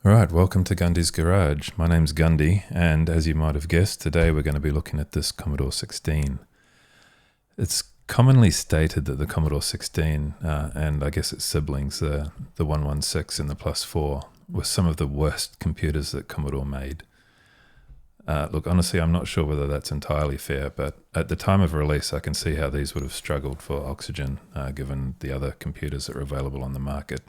Alright, welcome to Gundy's Garage. My name's Gundy, and as you might have guessed, today we're going to be looking at this Commodore 16. It's commonly stated that the Commodore 16, and I guess its siblings, the 116 and the Plus 4, were some of the worst computers that Commodore made. Look, honestly, I'm not sure whether that's entirely fair, but at the time of release, I can see how these would have struggled for oxygen, given the other computers that were available on the market.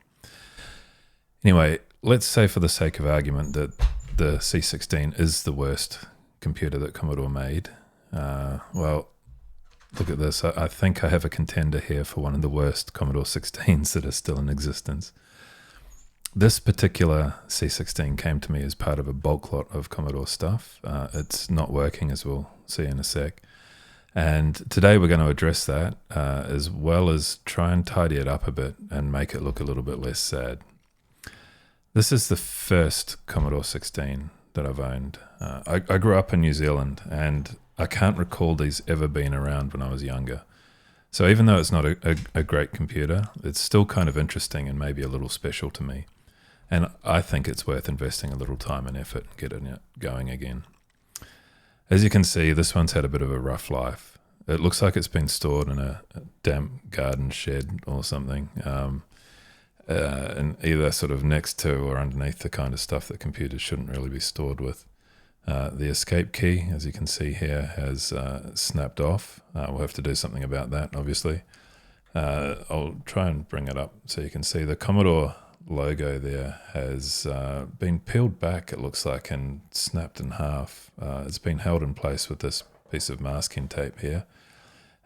Anyway, let's say for the sake of argument that the C16 is the worst computer that Commodore made. Well, look at this. I think I have a contender here for one of the worst Commodore 16s that are still in existence. This particular C16 came to me as part of a bulk lot of Commodore stuff. It's not working, as we'll see in a sec. And today we're going to address that, as well as try and tidy it up a bit and make it look a little bit less sad. This is the first Commodore 16 that I've owned. I grew up in New Zealand, and I can't recall these ever being around when I was younger. So even though it's not a great computer, it's still kind of interesting and maybe a little special to me. And I think it's worth investing a little time and effort and getting it going again. As you can see, this one's had a bit of a rough life. It looks like it's been stored in a damp garden shed or something. And either sort of next to or underneath the kind of stuff that computers shouldn't really be stored with. The escape key, as you can see here, has snapped off. We'll have to do something about that, obviously. I'll try and bring it up so you can see the Commodore logo there has been peeled back, it looks like, and snapped in half. It's been held in place with this piece of masking tape here.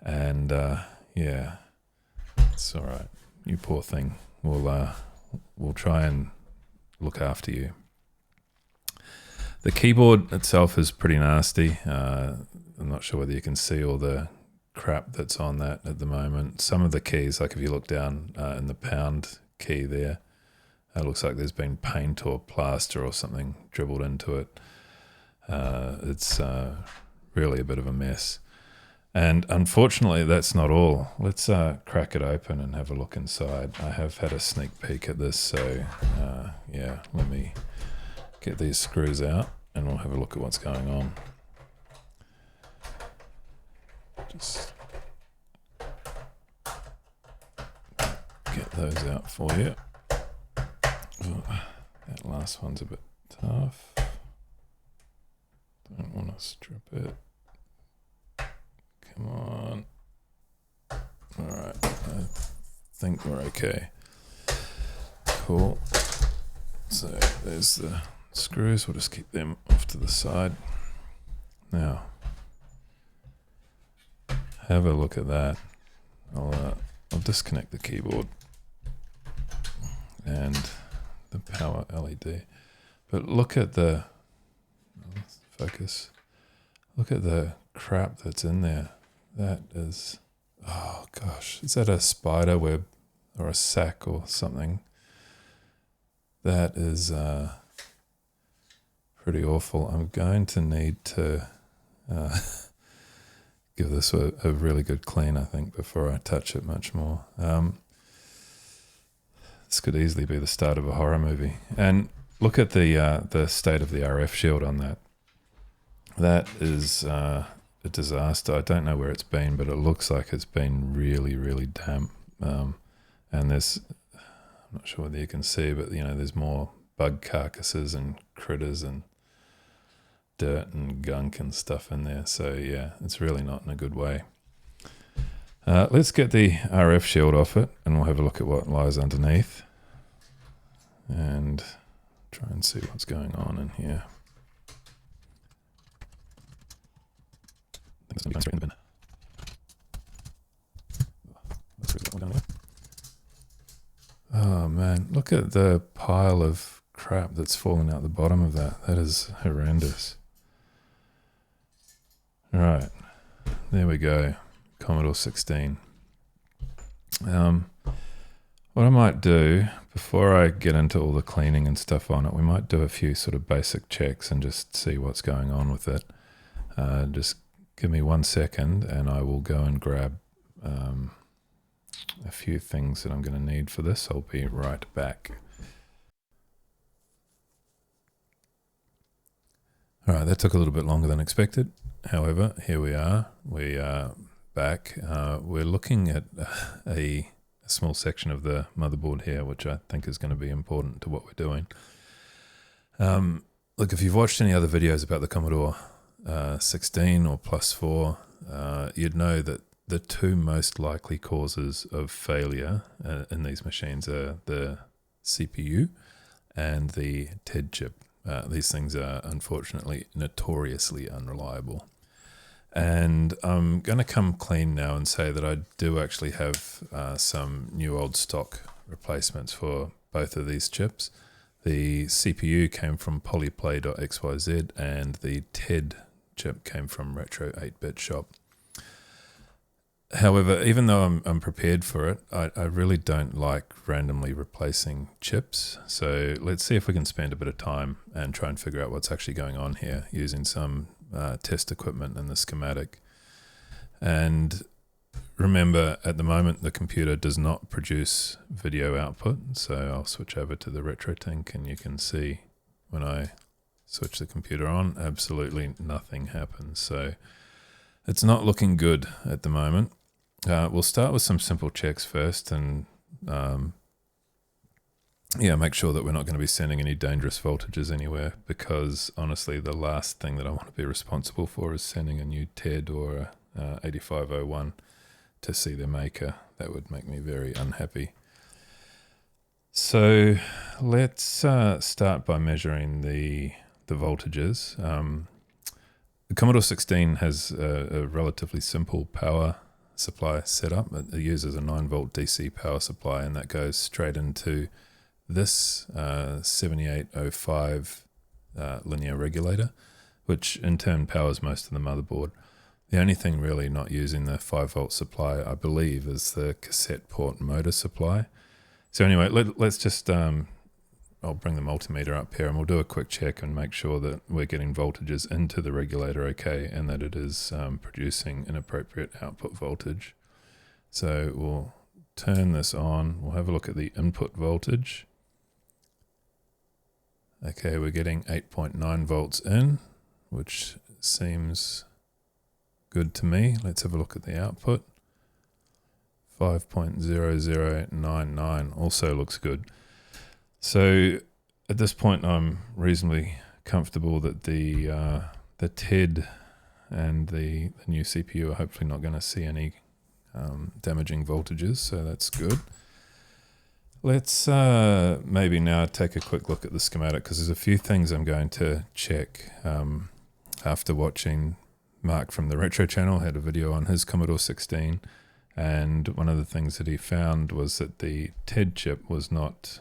And yeah, it's all right. You poor thing. We'll try and look after you. The keyboard itself is pretty nasty. I'm not sure whether you can see all the crap that's on that at the moment. Some of the keys, like if you look down in the pound key there, it looks like there's been paint or plaster or something dribbled into it. It's really a bit of a mess. And unfortunately, that's not all. Let's crack it open and have a look inside. I have had a sneak peek at this, so yeah, let me get these screws out and we'll have a look at what's going on. Just get those out for you. Oh, that last one's a bit tough. Don't want to strip it. Come on. Alright, I think we're okay. Cool. So there's the screws. We'll just keep them off to the side. Now, have a look at that. I'll disconnect the keyboard and the power LED. But look at the focus. Look at the crap that's in there. That is, oh gosh, is that a spider web or a sack or something? That is pretty awful. I'm going to need to give this a really good clean, I think, before I touch it much more. This could easily be the start of a horror movie. And look at the state of the RF shield on that. That is a disaster. I don't know where it's been, but it looks like it's been really, really damp. And there's, I'm not sure whether you can see, but you know, there's more bug carcasses and critters and dirt and gunk and stuff in there. So yeah, it's really not in a good way. Let's get the RF shield off it and we'll have a look at what lies underneath and try and see what's going on in here. It's going to be straight in the bin. Oh man, look at the pile of crap that's fallen out the bottom of that. That is horrendous. Alright, there we go. Commodore 16. What I might do, before I get into all the cleaning and stuff on it, we might do a few sort of basic checks and just see what's going on with it. Just give me 1 second and I will go and grab a few things that I'm going to need for this. I'll be right back. All right, that took a little bit longer than expected. However, here we are. We are back. We're looking at a small section of the motherboard here, which I think is going to be important to what we're doing. Look, if you've watched any other videos about the Commodore 16 or Plus 4, you'd know that the two most likely causes of failure in these machines are the CPU and the TED chip. These things are unfortunately notoriously unreliable. And I'm going to come clean now and say that I do actually have some new old stock replacements for both of these chips. The CPU came from polyplay.xyz and the TED chip came from Retro 8-Bit Shop. However, even though I'm prepared for it, I really don't like randomly replacing chips. So let's see if we can spend a bit of time and try and figure out what's actually going on here using some test equipment and the schematic. And remember, at the moment, the computer does not produce video output. So I'll switch over to the RetroTink and you can see when I switch the computer on, absolutely nothing happens. So it's not looking good at the moment. We'll start with some simple checks first and make sure that we're not going to be sending any dangerous voltages anywhere, because honestly the last thing that I want to be responsible for is sending a new TED or a 8501 to see the maker. That would make me very unhappy. So let's start by measuring the voltages. The Commodore 16 has a relatively simple power supply setup. It uses a 9-volt DC power supply, and that goes straight into this 7805 linear regulator, which in turn powers most of the motherboard. The only thing really not using the 5-volt supply, I believe, is the cassette port motor supply. So anyway, let's just, I'll bring the multimeter up here and we'll do a quick check and make sure that we're getting voltages into the regulator okay, and that it is producing an appropriate output voltage. So we'll turn this on. We'll have a look at the input voltage. Okay, we're getting 8.9 volts in, which seems good to me. Let's have a look at the output. 5.0099 also looks good. So at this point, I'm reasonably comfortable that the TED and the new CPU are hopefully not going to see any damaging voltages, so that's good. Let's maybe now take a quick look at the schematic, because there's a few things I'm going to check after watching Mark from the Retro channel had a video on his Commodore 16, and one of the things that he found was that the TED chip was not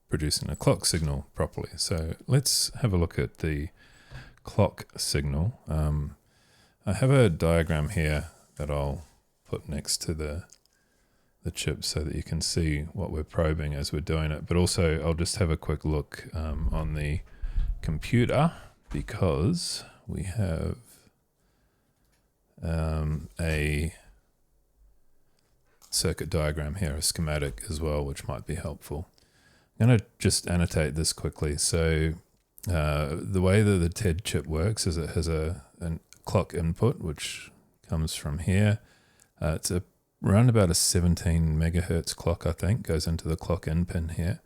producing a clock signal properly. So let's have a look at the clock signal. I have a diagram here that I'll put next to the chip so that you can see what we're probing as we're doing it. But also I'll just have a quick look on the computer, because we have a circuit diagram here, a schematic as well, which might be helpful. I'm going to just annotate this quickly. So the way that the TED chip works is it has a clock input, which comes from here. It's around about a 17 megahertz clock, I think, goes into the clock in pin here.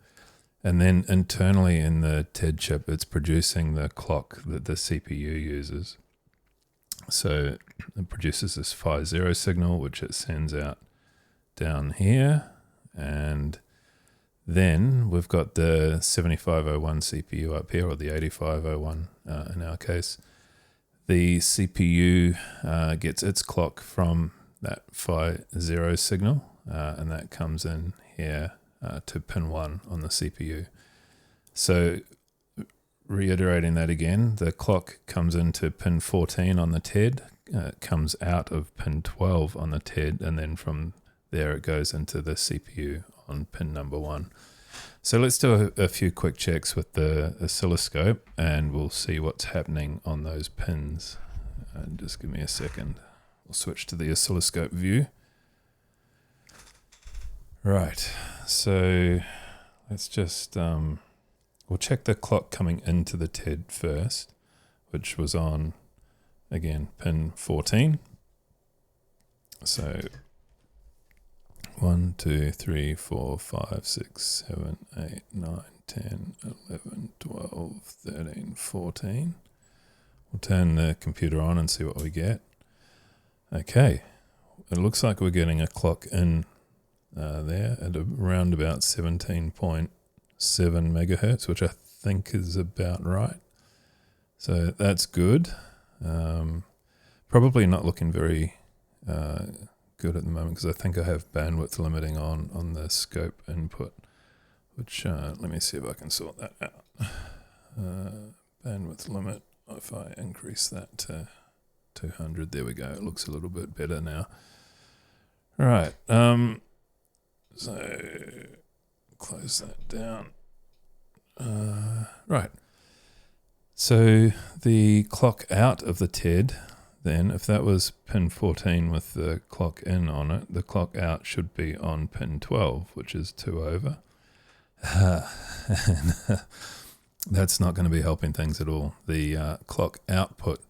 And then internally in the TED chip, it's producing the clock that the CPU uses. So it produces this phi 0 signal, which it sends out down here, and then we've got the 7501 CPU up here, or the 8501 in our case. The CPU gets its clock from that phi 0 signal, and that comes in here to pin 1 on the CPU. So reiterating that again, the clock comes into pin 14 on the TED, comes out of pin 12 on the TED, and then from there it goes into the CPU on pin number 1. So let's do a few quick checks with the oscilloscope and we'll see what's happening on those pins. Just give me a second. We'll switch to the oscilloscope view. Right, so let's just, we'll check the clock coming into the TED first. which was on, again, pin 14. So 1, 2, 3, 4, 5, 6, 7, 8, 9, 10, 11, 12, 13, 14. We'll turn the computer on and see what we get. Okay, it looks like we're getting a clock in there at around about 17.7 megahertz, which I think is about right. So that's good. Probably not looking very good at the moment because I think I have bandwidth limiting on the scope input, which let me see if I can sort that out. Bandwidth limit, if I increase that to 200, there we go. It looks a little bit better now. All right. So close that down. Right. So the clock out of the TED, then, if that was pin 14 with the clock in on it, the clock out should be on pin 12, which is 2 over. And that's not going to be helping things at all. The clock output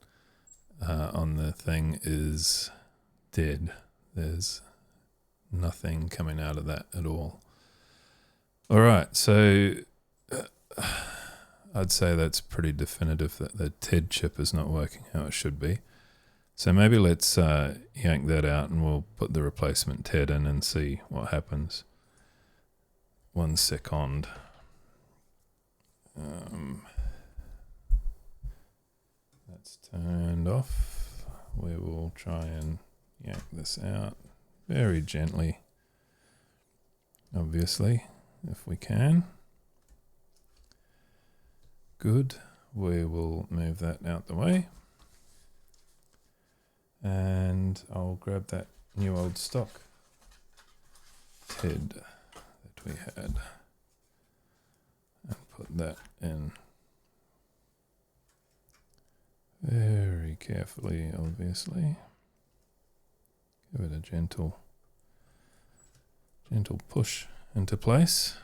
on the thing is dead. There's nothing coming out of that at all. All right, so I'd say that's pretty definitive that the TED chip is not working how it should be. So maybe let's yank that out and we'll put the replacement TED in and see what happens. 1 second. That's turned off. We will try and yank this out very gently, obviously, if we can. Good. We will move that out the way. And I'll grab that new old stock TED that we had and put that in very carefully, obviously. Give it a gentle push into place.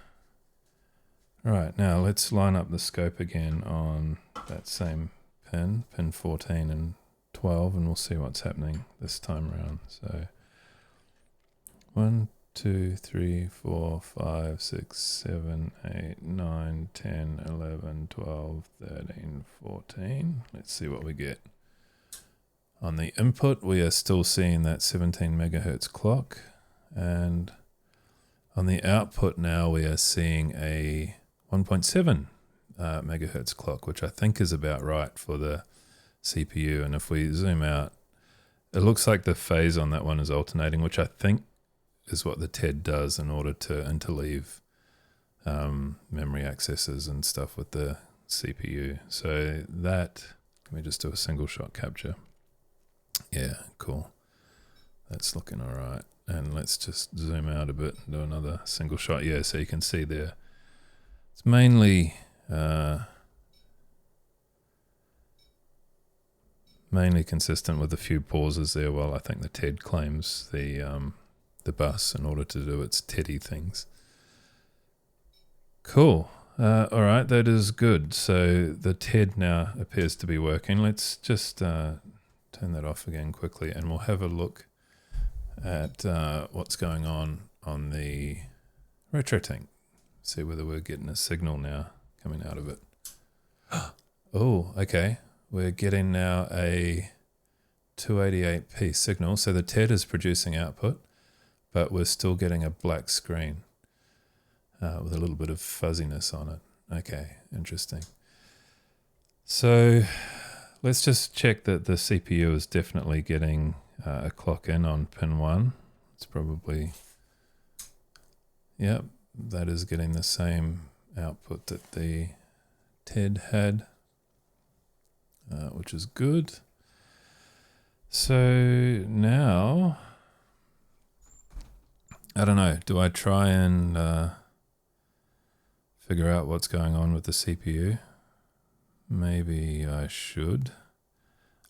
Right, now let's line up the scope again on that same pin 14 and 12, and we'll see what's happening this time around. So 1, 2, 3, 4, 5, 6, 7, 8, 9, 10, 11, 12, 13, 14. Let's see what we get. On the input, we are still seeing that 17 megahertz clock, and on the output now we are seeing a 1.7 megahertz clock, which I think is about right for the CPU. And if we zoom out, it looks like the phase on that one is alternating, which I think is what the TED does in order to interleave memory accesses and stuff with the CPU. So that, let me just do a single shot capture. Yeah, cool. That's looking all right. And let's just zoom out a bit and do another single shot. Yeah, so you can see there. It's mainly consistent with a few pauses there while I think the TED claims the bus in order to do its TEDdy things. Cool. All right, that is good. So the TED now appears to be working. Let's just turn that off again quickly, and we'll have a look at what's going on the RetroTink. See whether we're getting a signal now coming out of it. Oh, okay. We're getting now a 288p signal. So the TED is producing output, but we're still getting a black screen with a little bit of fuzziness on it. Okay, interesting. So let's just check that the CPU is definitely getting a clock in on pin 1. It's probably, yep, that is getting the same output that the TED had, which is good. So now, I don't know, do I try and figure out what's going on with the CPU? Maybe I should.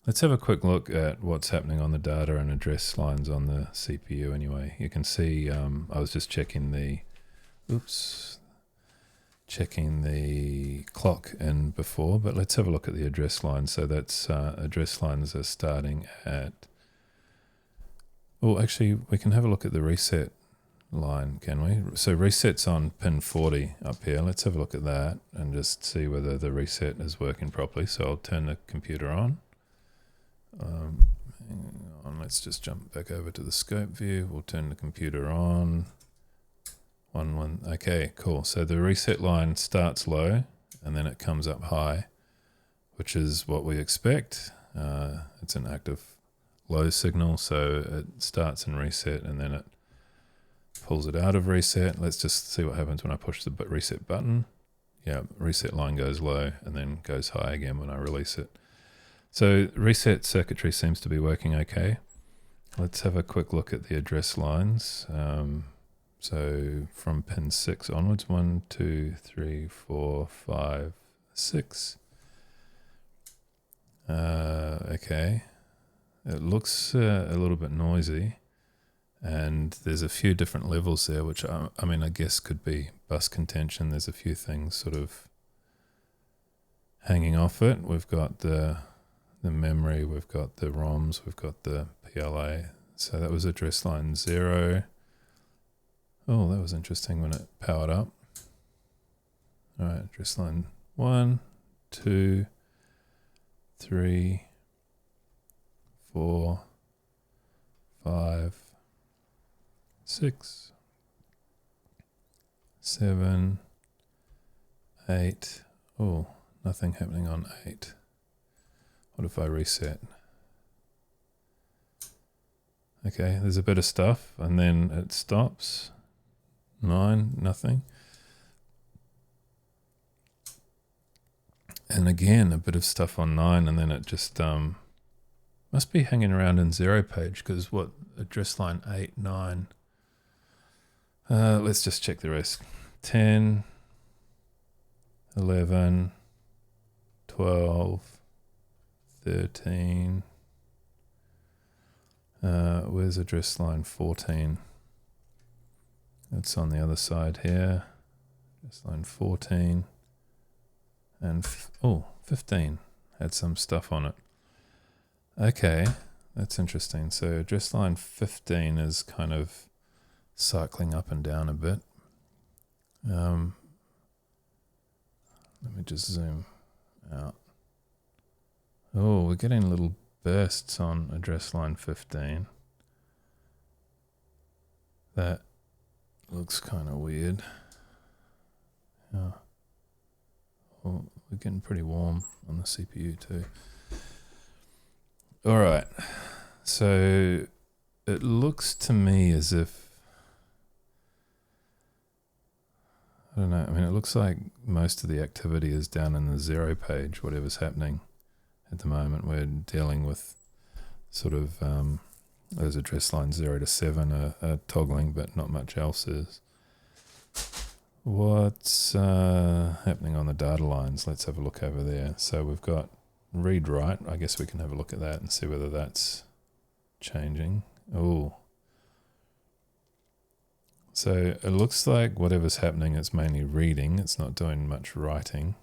Let's have a quick look at what's happening on the data and address lines on the CPU anyway. You can see I was just checking the checking the clock in before, but let's have a look at the address line. So that's address lines are starting at, well, actually we can have a look at the reset line, can we? So reset's on pin 40 up here. Let's have a look at that and just see whether the reset is working properly. So I'll turn the computer on. Hang on, let's just jump back over to the scope view. We'll turn the computer on. Okay, cool. So the reset line starts low and then it comes up high, which is what we expect. It's an active low signal, so it starts in reset and then it pulls it out of reset. Let's just see what happens when I push the reset button. Yeah, reset line goes low and then goes high again when I release it. So reset circuitry seems to be working okay. Let's have a quick look at the address lines. So from pin 6 onwards, 1, 2, 3, 4, 5, 6. Okay, it looks a little bit noisy, and there's a few different levels there, which I mean, I guess could be bus contention. There's a few things sort of hanging off it. We've got the memory, we've got the ROMs, we've got the PLA. So that was address line 0. Oh, that was interesting when it powered up. All right, address line 1, 2, 3, 4, 5, 6, 7, 8. Oh, nothing happening on 8. What if I reset? Okay, there's a bit of stuff and then it stops. 9, nothing. And again, a bit of stuff on 9 and then it just must be hanging around in 0 page, because what, address line 8, 9. Let's just check the rest. 10, 11, 12, 13. Where's address line 14? It's on the other side here. Address line 14. And 15 had some stuff on it. Okay, that's interesting. So address line 15 is kind of cycling up and down a bit. Let me just zoom out. Oh, we're getting little bursts on address line 15. That looks kind of weird. Yeah. Well, we're getting pretty warm on the CPU too. All right. So it looks to me as if, I don't know, I mean, it looks like most of the activity is down in the 0 page, whatever's happening at the moment. We're dealing with sort of those address lines 0 to 7 are toggling, but not much else is. What's happening on the data lines? Let's have a look over there. So we've got read write. I guess we can have a look at that and see whether that's changing. Oh. So it looks like whatever's happening is mainly reading. It's not doing much writing.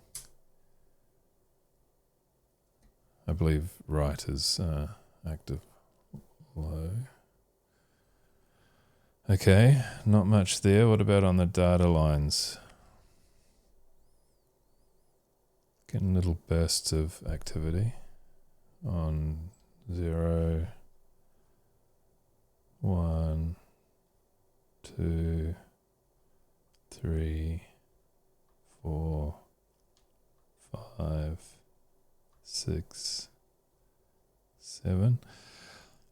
I believe write is active low. Okay, not much there. What about on the data lines? Getting little bursts of activity on 0, 1, 2, 3, 4, 5, 6, 7.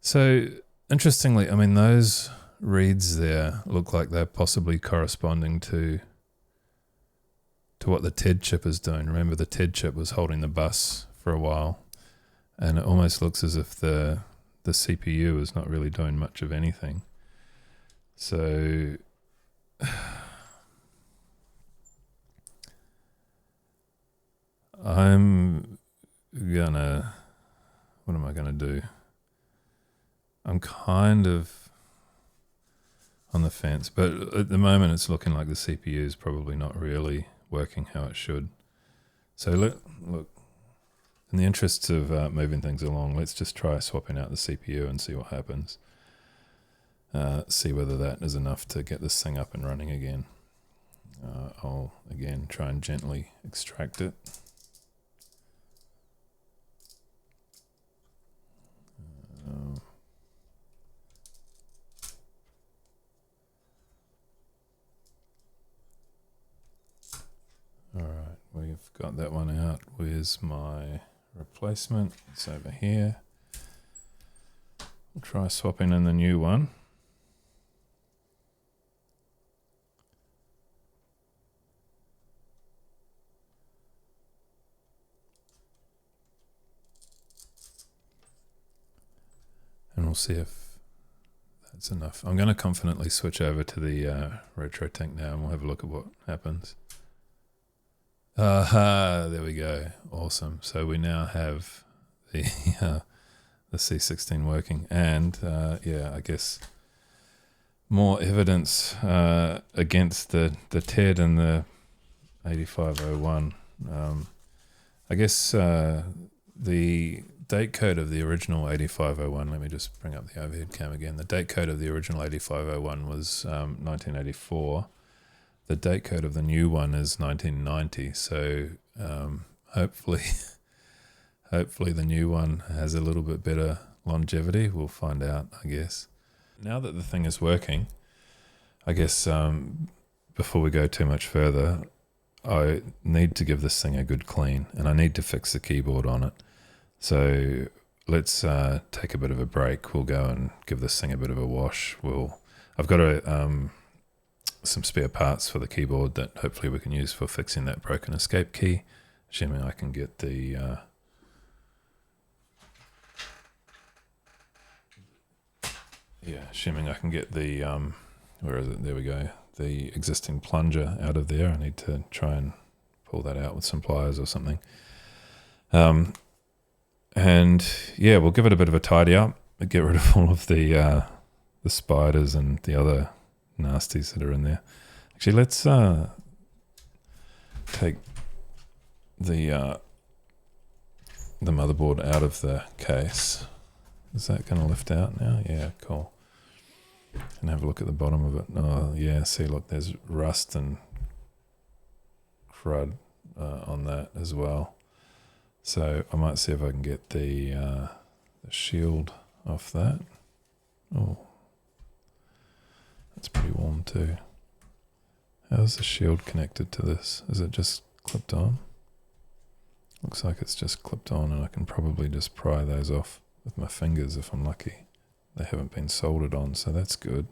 So interestingly, I mean, those reads there look like they're possibly corresponding to what the TED chip is doing. Remember, the TED chip was holding the bus for a while, and it almost looks as if the CPU is not really doing much of anything. So I'm gonna, what am I gonna do? I'm kind of on the fence, but at the moment it's looking like the CPU is probably not really working how it should. So look, in the interests of moving things along, let's just try swapping out the CPU and see what happens. See whether that is enough to get this thing up and running again. I'll again try and gently extract it. Alright, we've got that one out. Where's my replacement? It's over here. We'll try swapping in the new one. And we'll see if that's enough. I'm going to confidently switch over to the RetroTink now, and we'll have a look at what happens. Aha, there we go. Awesome. So we now have the C16 working, and yeah, I guess more evidence against the TED and the 8501. I guess the date code of the original 8501, let me just bring up the overhead cam again. The date code of the original 8501 was 1984. The date code of the new one is 1990. So hopefully the new one has a little bit better longevity. We'll find out, I guess. Now that the thing is working, I guess before we go too much further, I need to give this thing a good clean, and I need to fix the keyboard on it. So let's take a bit of a break. We'll go and give this thing a bit of a wash. I've got some spare parts for the keyboard that hopefully we can use for fixing that broken escape key, assuming I can get the where is it? There we go. The existing plunger out of there. I need to try and pull that out with some pliers or something. And yeah, we'll give it a bit of a tidy up, get rid of all of the spiders and the other nasties that are in there. Actually, let's take the motherboard out of the case. Is that going to lift out now? Yeah, cool. And have a look at the bottom of it. Oh yeah, see, look, there's rust and crud on that as well. So I might see if I can get the shield off that. Oh, that's pretty warm too. How's the shield connected to this? Is it just clipped on? Looks like it's just clipped on, and I can probably just pry those off with my fingers if I'm lucky. They haven't been soldered on, so that's good.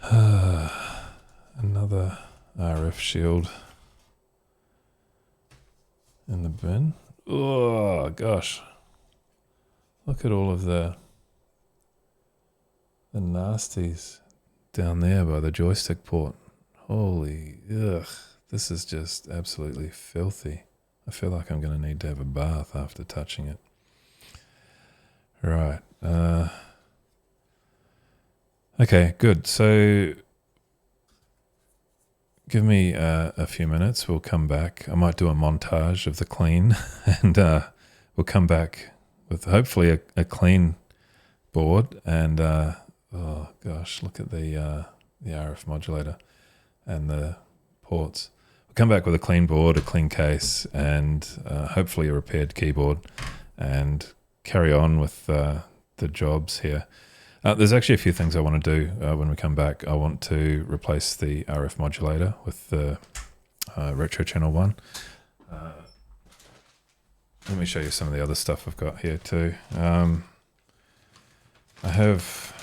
Another RF shield in the bin. Oh gosh, look at all of the nasties down there by the joystick port. Holy, ugh, this is just absolutely filthy. I feel like I'm going to need to have a bath after touching it. Right. Okay, good. So give me a few minutes. We'll come back. I might do a montage of the clean, and we'll come back with hopefully a clean board. And oh gosh, look at the RF modulator and the ports. We'll come back with a clean board, a clean case, and hopefully a repaired keyboard, and carry on with the jobs here. There's actually a few things I want to do when we come back. I want to replace the RF modulator with the Retro Channel 1. Let me show you some of the other stuff I've got here too. I have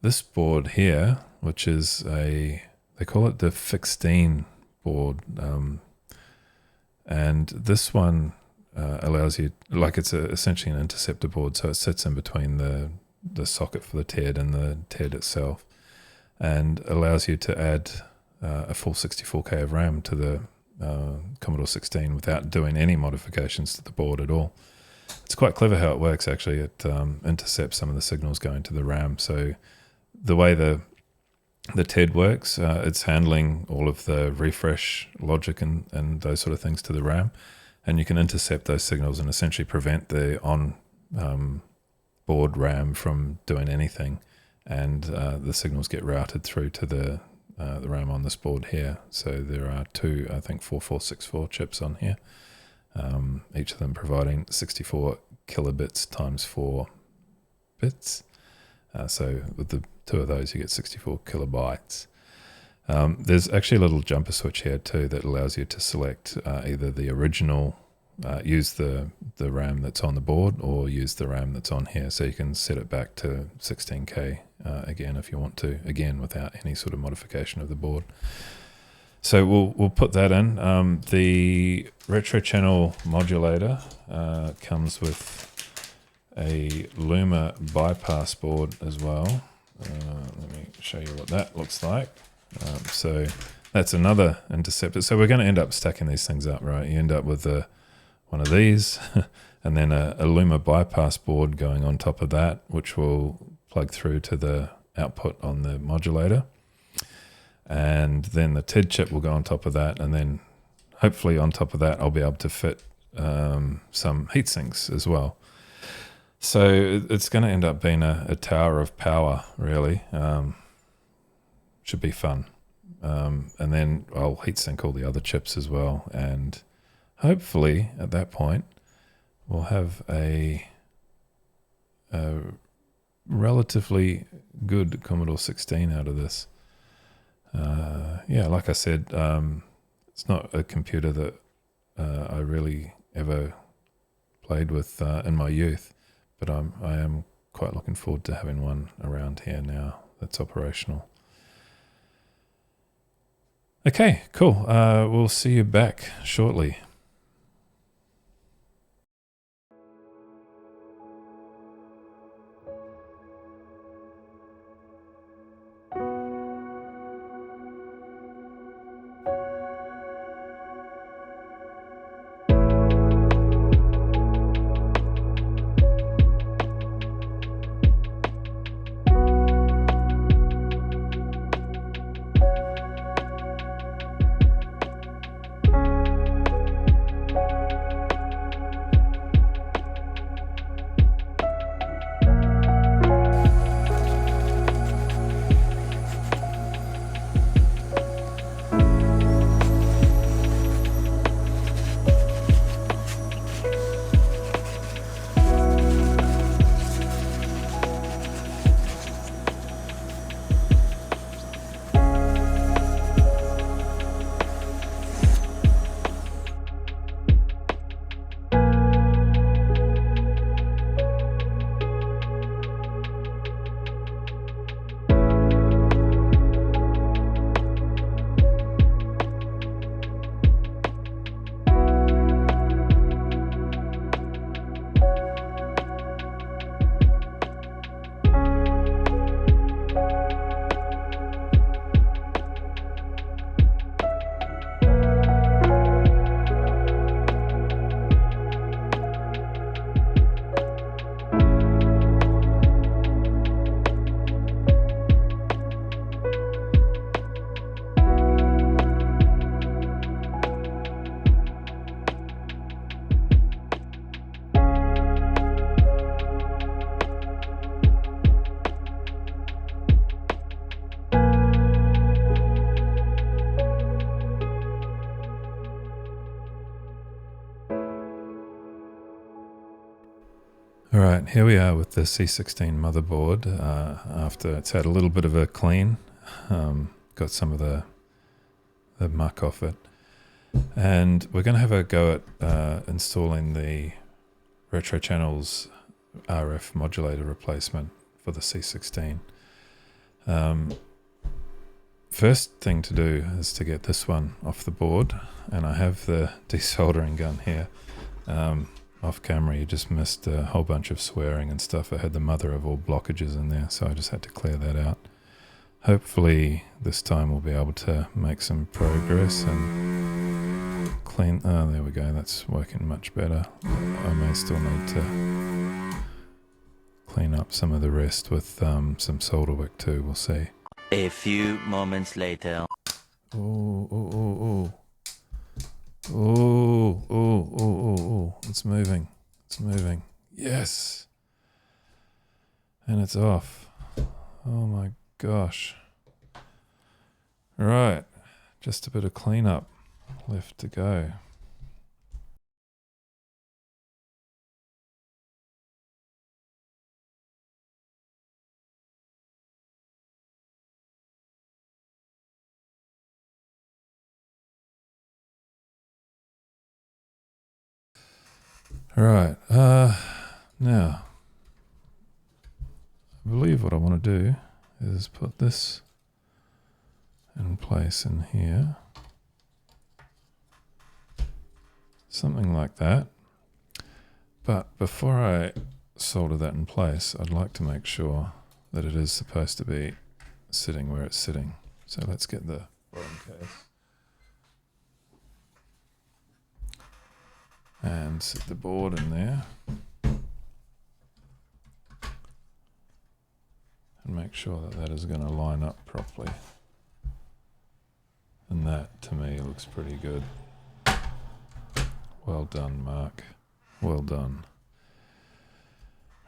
this board here, which is they call it the Fixteen board. And this one allows you, like it's essentially an interceptor board, so it sits in between the socket for the TED and the TED itself, and allows you to add a full 64K of RAM to the Commodore 16 without doing any modifications to the board at all. It's quite clever how it works actually. It intercepts some of the signals going to the RAM. So the way the the TED works. It's handling all of the refresh logic and those sort of things to the RAM, and you can intercept those signals and essentially prevent the on board RAM from doing anything, and the signals get routed through to the RAM on this board here. So there are two, I think, 4464 chips on here, each of them providing 64 kilobits times 4 bits. So with the two of those, you get 64 kilobytes. There's actually a little jumper switch here too that allows you to select either the original, use the RAM that's on the board, or use the RAM that's on here. So you can set it back to 16K again if you want to, again without any sort of modification of the board. So we'll put that in. The retro channel modulator comes with a Luma bypass board as well. Let me show you what that looks like. So that's another interceptor. So we're going to end up stacking these things up, right? You end up with one of these and then a Luma bypass board going on top of that, which will plug through to the output on the modulator. And then the TED chip will go on top of that. And then hopefully on top of that, I'll be able to fit some heatsinks as well. So it's going to end up being a tower of power, really. Should be fun. And then I'll heatsink all the other chips as well. And hopefully at that point, we'll have a relatively good Commodore 16 out of this. Yeah, like I said, it's not a computer that I really ever played with in my youth. But I am quite looking forward to having one around here now that's operational. Okay, cool. We'll see you back shortly. All right, here we are with the C16 motherboard after it's had a little bit of a clean. Got some of the muck off it. And we're going to have a go at installing the Retro Channels RF modulator replacement for the C16. First thing to do is to get this one off the board, and I have the desoldering gun here. Off camera you just missed a whole bunch of swearing and stuff. I had the mother of all blockages in there, so I just had to clear that out. Hopefully this time we'll be able to make some progress and clean. Oh, there we go, that's working much better. I may still need to clean up some of the rest with some solder wick too, we'll see. A few moments later. Oh, oh, oh, oh. Oh, oh, oh, oh, oh. It's moving. It's moving. Yes. And it's off. Oh my gosh. Right. Just a bit of cleanup left to go. Right. Now, I believe what I want to do is put this in place in here. Something like that. But before I solder that in place, I'd like to make sure that it is supposed to be sitting where it's sitting. So let's get the bottom case and sit the board in there and make sure that that is going to line up properly. And that, to me, looks pretty good. Well done, Mark. Well done.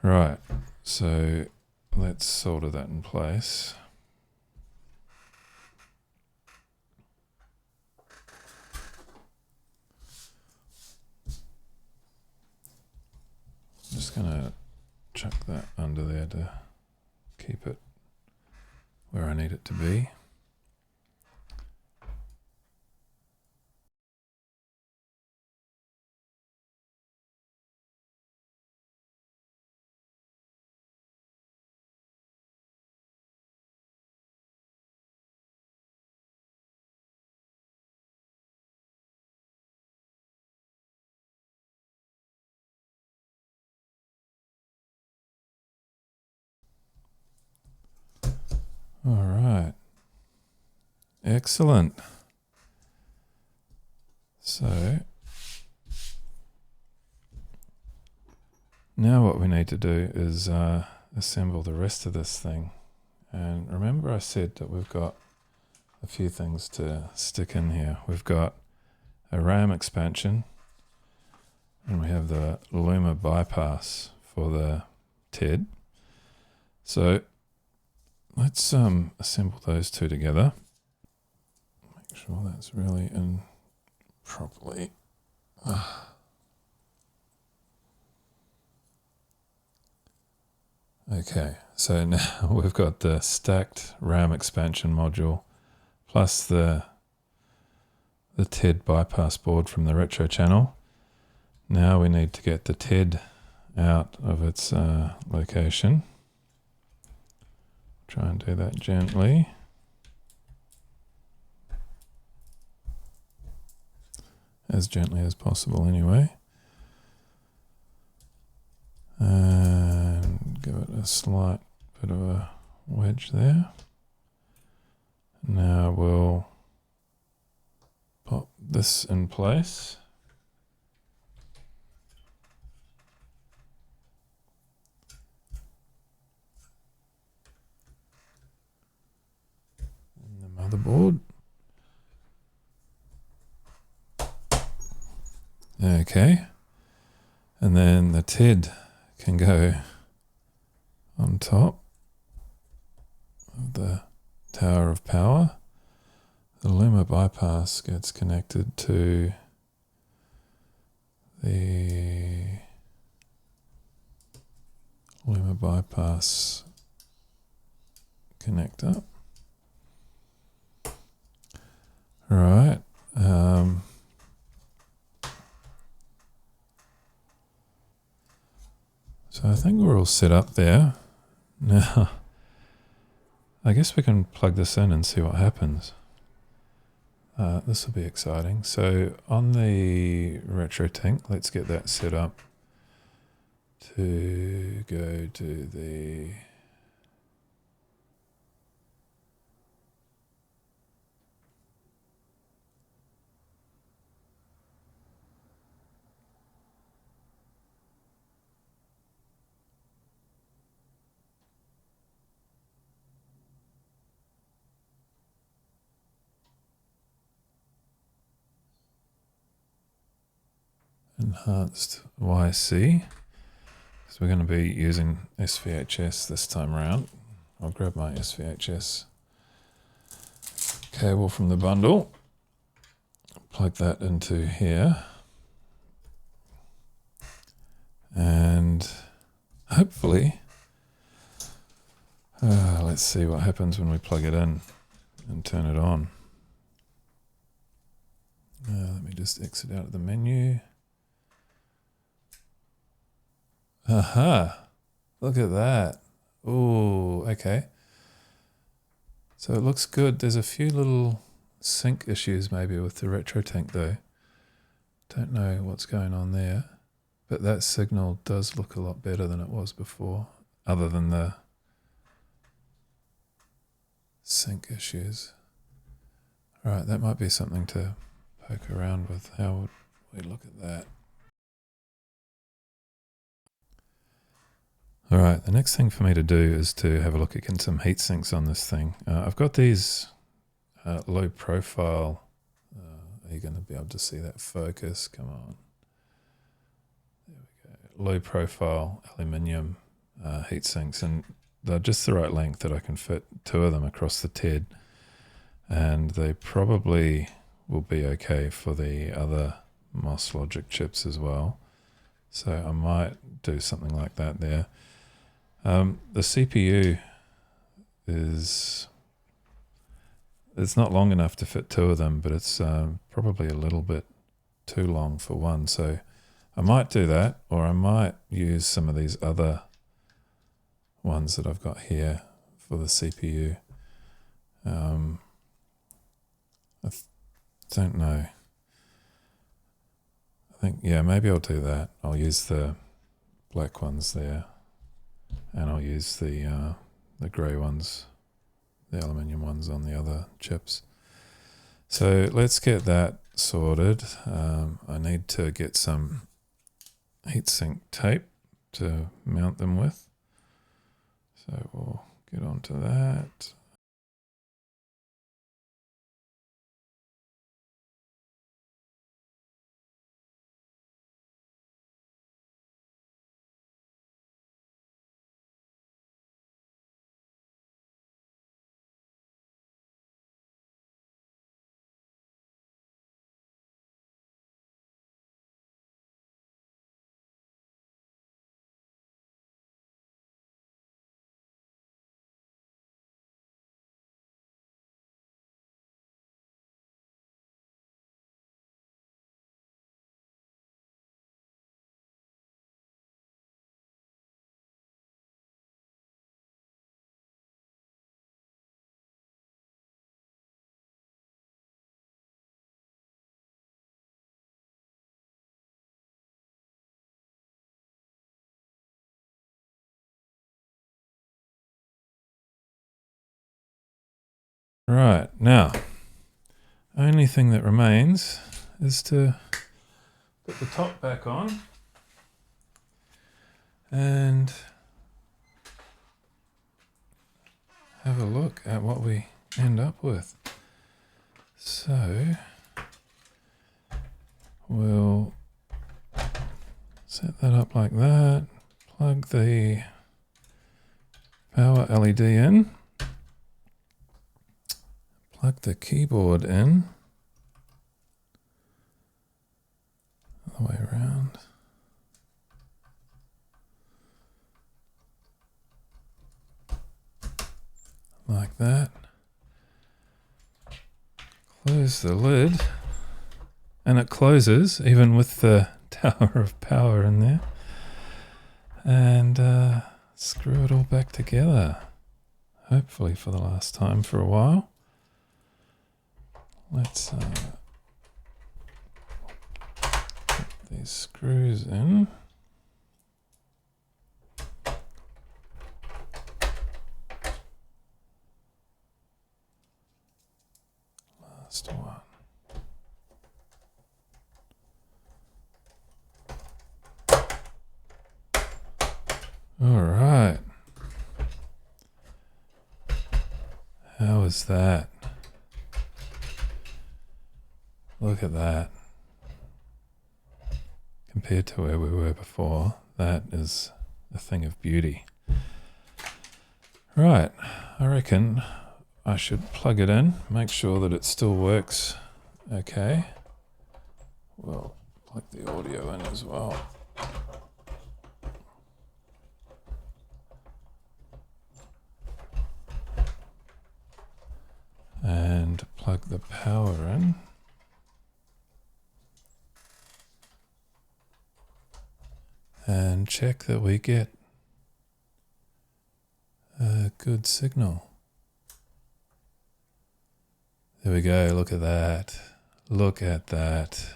Right, so let's solder that in place. I'm just going to chuck that under there to keep it where I need it to be. All right. Excellent. So now what we need to do is assemble the rest of this thing. And remember I said that we've got a few things to stick in here. We've got a RAM expansion, and we have the Luma bypass for the TED. So let's assemble those two together. Make sure that's really in properly. Okay, so now we've got the stacked RAM expansion module plus the TED bypass board from the retro channel. Now we need to get the TED out of its location. Try and do that gently. As gently as possible anyway. And give it a slight bit of a wedge there. Now we'll pop this in place. And the motherboard. Okay. And then the TED can go on top of the tower of power. The Luma bypass gets connected to the Luma bypass connector. Right. So I think we're all set up there. Now, I guess we can plug this in and see what happens. This will be exciting. So on the RetroTink, let's get that set up to go to the enhanced YC. So we're going to be using S-VHS this time around. I'll grab my S-VHS cable from the bundle, plug that into here, and hopefully, let's see what happens when we plug it in and turn it on. Let me just exit out of the menu. Aha! Look at that. Ooh, okay. So it looks good. There's a few little sync issues maybe with the retro tank though. Don't know what's going on there. But that signal does look a lot better than it was before, other than the sync issues. Alright, that might be something to poke around with. How would we look at that? Alright, the next thing for me to do is to have a look at getting some heat sinks on this thing. I've got these low profile, are you going to be able to see that focus? Come on. There we go. Low profile aluminium heat sinks, and they're just the right length that I can fit two of them across the TED, and they probably will be okay for the other MOS logic chips as well. So I might do something like that there. The CPU it's not long enough to fit two of them, but it's probably a little bit too long for one. So I might do that, or I might use some of these other ones that I've got here for the CPU. I don't know. I think, yeah, maybe I'll do that. I'll use the black ones there, and I'll use the grey ones, the aluminium ones on the other chips. So let's get that sorted. I need to get some heatsink tape to mount them with. So we'll get onto that. Right, now, only thing that remains is to put the top back on and have a look at what we end up with. So we'll set that up like that, plug the power LED in, plug the keyboard in, the way around. Like that. Close the lid, and it closes even with the tower of power in there. And screw it all back together, hopefully for the last time for a while. Let's put these screws in. Last one. All right. How is that? Look at that. compared to where we were before. That is a thing of beauty. Right, I reckon I should plug it in, make sure that it still works okay. We'll plug the audio in as well. And plug the power in. And check that we get a good signal. There we go, look at that. Look at that.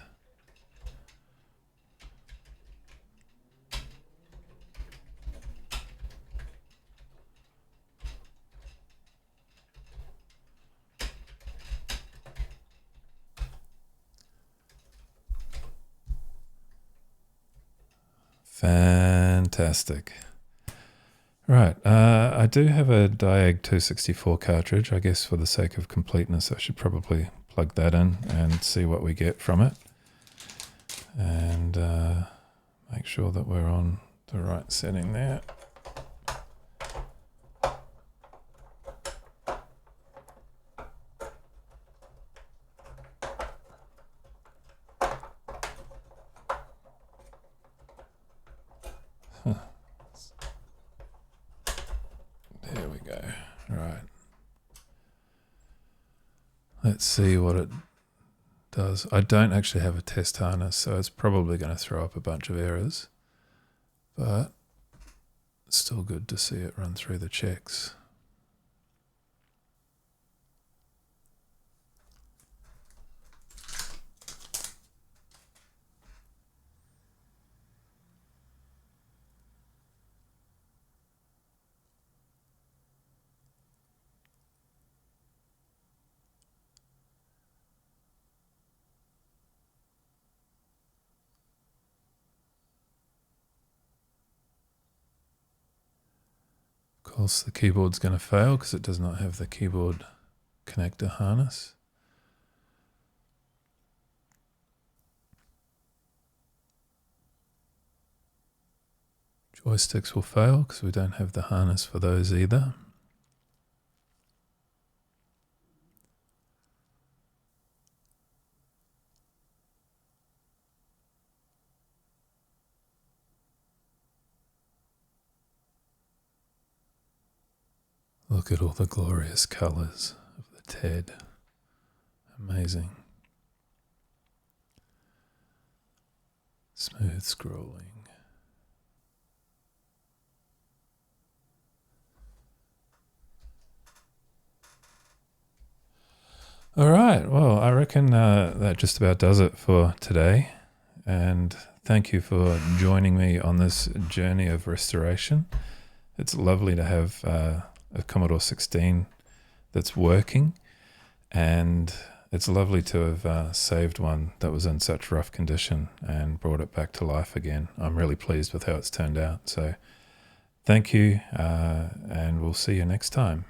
Fantastic. Right, I do have a Diag 264 cartridge. I guess for the sake of completeness, I should probably plug that in and see what we get from it. And make sure that we're on the right setting there. There we go. Right. Let's see what it does. I don't actually have a test harness, so it's probably going to throw up a bunch of errors. But it's still good to see it run through the checks. Of course, the keyboard's going to fail because it does not have the keyboard connector harness. Joysticks will fail because we don't have the harness for those either. Look at all the glorious colours of the TED. Amazing. Smooth scrolling. All right, well, I reckon that just about does it for today. And thank you for joining me on this journey of restoration. It's lovely to have a Commodore 16 that's working, and it's lovely to have saved one that was in such rough condition and brought it back to life again. I'm really pleased with how it's turned out. So thank you, and we'll see you next time.